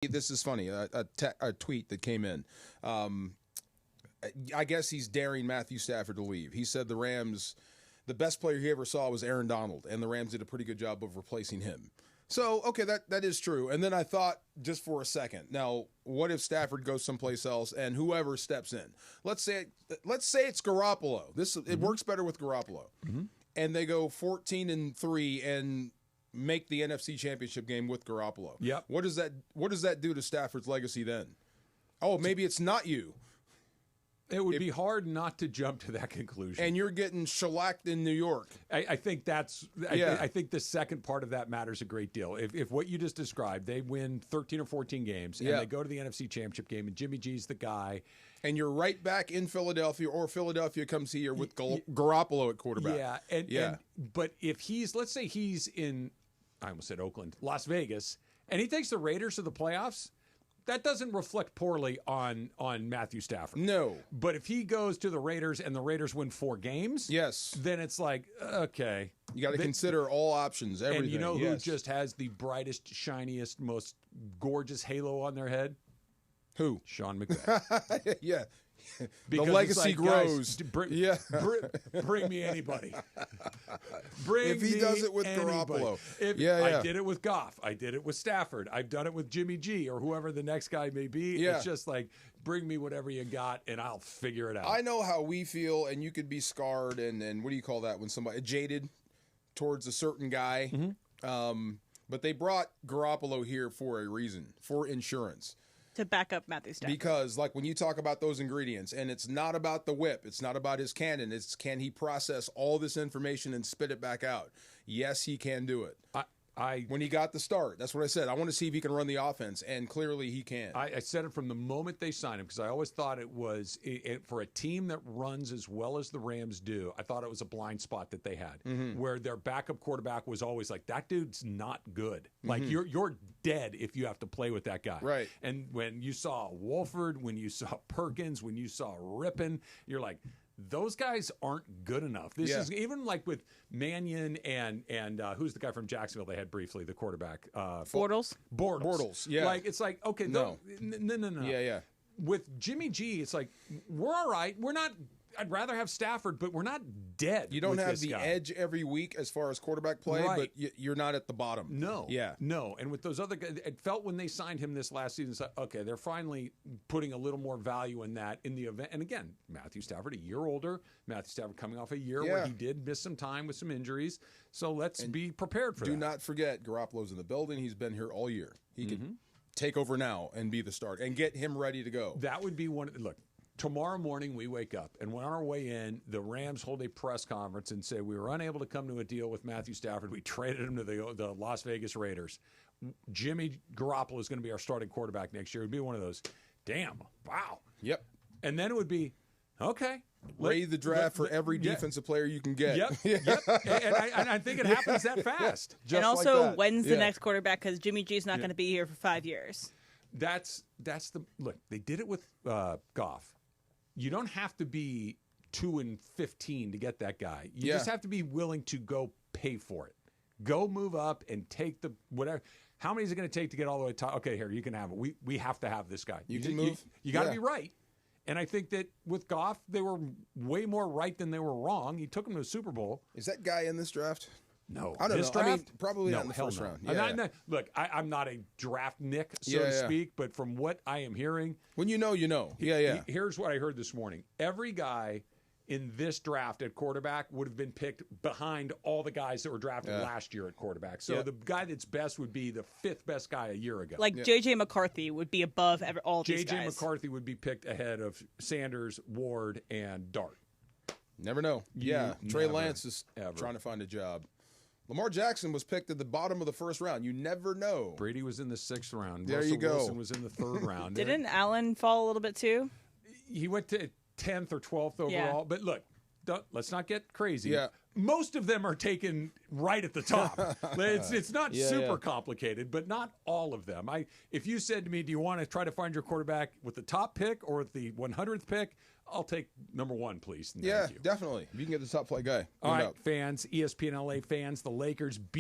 this is funny. A tweet that came in. I guess he's daring Matthew Stafford to leave. He said the Rams, the best player he ever saw was Aaron Donald, and the Rams did a pretty good job of replacing him. So, okay, that is true. And then I thought, just for a second, now, what if Stafford goes someplace else and whoever steps in? Let's say it's Garoppolo. It works better with Garoppolo. And they go 14-3 and make the NFC Championship game with Garoppolo. Yep. What does that do to Stafford's legacy then? Oh, maybe it's not you. It would be hard not to jump to that conclusion. And you're getting shellacked in New York. I think I think the second part of that matters a great deal. If what you just described, they win 13 or 14 games, and they go to the NFC Championship game, and Jimmy G's the guy. And you're right back in Philadelphia, or Philadelphia comes here with Garoppolo at quarterback. But if let's say he's in, I almost said Oakland, Las Vegas, and he takes the Raiders to the playoffs, that doesn't reflect poorly on Matthew Stafford. No. But if he goes to the Raiders and the Raiders win 4 games, then it's like, okay. You got to consider all options, everything. And you know who just has the brightest, shiniest, most gorgeous halo on their head? Who? Sean McVay. Yeah. Because the legacy grows. Guys, bring me anybody. If he does it with anybody. Garoppolo. I did it with Goff. I did it with Stafford. I've done it with Jimmy G or whoever the next guy may be. It's just like, bring me whatever you got and I'll figure it out. I know how we feel, and you could be scarred and what do you call that when somebody jaded towards a certain guy. But they brought Garoppolo here for a reason, for insurance. To back up Matthew Stafford. Because, like, when you talk about those ingredients, and it's not about the whip, it's not about his cannon, it's can he process all this information and spit it back out? Yes, he can do it. When he got the start, that's what I said. I want to see if he can run the offense, and clearly he can. I said it from the moment they signed him because I always thought it was, for a team that runs as well as the Rams do, I thought it was a blind spot that they had where their backup quarterback was always like, that dude's not good. Like, you're dead if you have to play with that guy. Right. And when you saw Wolford, when you saw Perkins, when you saw Rippon, you're like, those guys aren't good enough. This is even like with Mannion and who's the guy from Jacksonville they had briefly, the quarterback? Bortles. Bortles, yeah. Like, it's like, okay, no. Yeah. With Jimmy G, it's like, we're all right. We're not, I'd rather have Stafford, but we're not dead. You don't with have this the guy. edge every week as far as quarterback play, but you're not at the bottom. No. Yeah. No. And with those other guys, it felt when they signed him this last season, it's like, okay, they're finally putting a little more value in that in the event. And again, Matthew Stafford, a year older. Matthew Stafford coming off a year where he did miss some time with some injuries. So let's be prepared for that. Do not forget, Garoppolo's in the building. He's been here all year. He could take over now and be the start and get him ready to go. That would be one. Look. Tomorrow morning we wake up, and on our way in, the Rams hold a press conference and say we were unable to come to a deal with Matthew Stafford. We traded him to the Las Vegas Raiders. Jimmy Garoppolo is going to be our starting quarterback next year. It would be one of those, damn, wow. Yep. And then it would be, okay. Raid the draft for every defensive player you can get. Yep. And I think it happens that fast. And also, when's the next quarterback? Because Jimmy G's not going to be here for 5 years. That's the look. They did it with Goff. You don't have to be 2-15 to get that guy. You just have to be willing to go pay for it. Go move up and take the whatever. How many is it going to take to get all the way to top? Okay, here, you can have it. We have to have this guy. You can move. You got to be right. And I think that with Goff, they were way more right than they were wrong. He took him to a Super Bowl. Is that guy in this draft? No. I don't know. Draft? I mean, probably not in the first round. Look, I'm not a draft Nick, so to speak, but from what I am hearing. When you know, you know. Here's what I heard this morning. Every guy in this draft at quarterback would have been picked behind all the guys that were drafted last year at quarterback. So the guy that's best would be the 5th best guy a year ago. Like J.J. McCarthy would be above all these guys. J.J. McCarthy would be picked ahead of Sanders, Ward, and Dart. Never know. Trey Lance is trying to find a job. Lamar Jackson was picked at the bottom of the first round. You never know. Brady was in the 6th round. There Russell you go. Wilson was in the 3rd round. Didn't Allen fall a little bit too? He went to 10th or 12th overall. Yeah. But look, let's not get crazy. Yeah. Most of them are taken right at the top. It's not super complicated, but not all of them. If you said to me, do you want to try to find your quarterback with the top pick or with the 100th pick? I'll take number 1, please. Thank you. Definitely. If you can get the top play guy. All right, fans, ESPN LA fans, the Lakers beat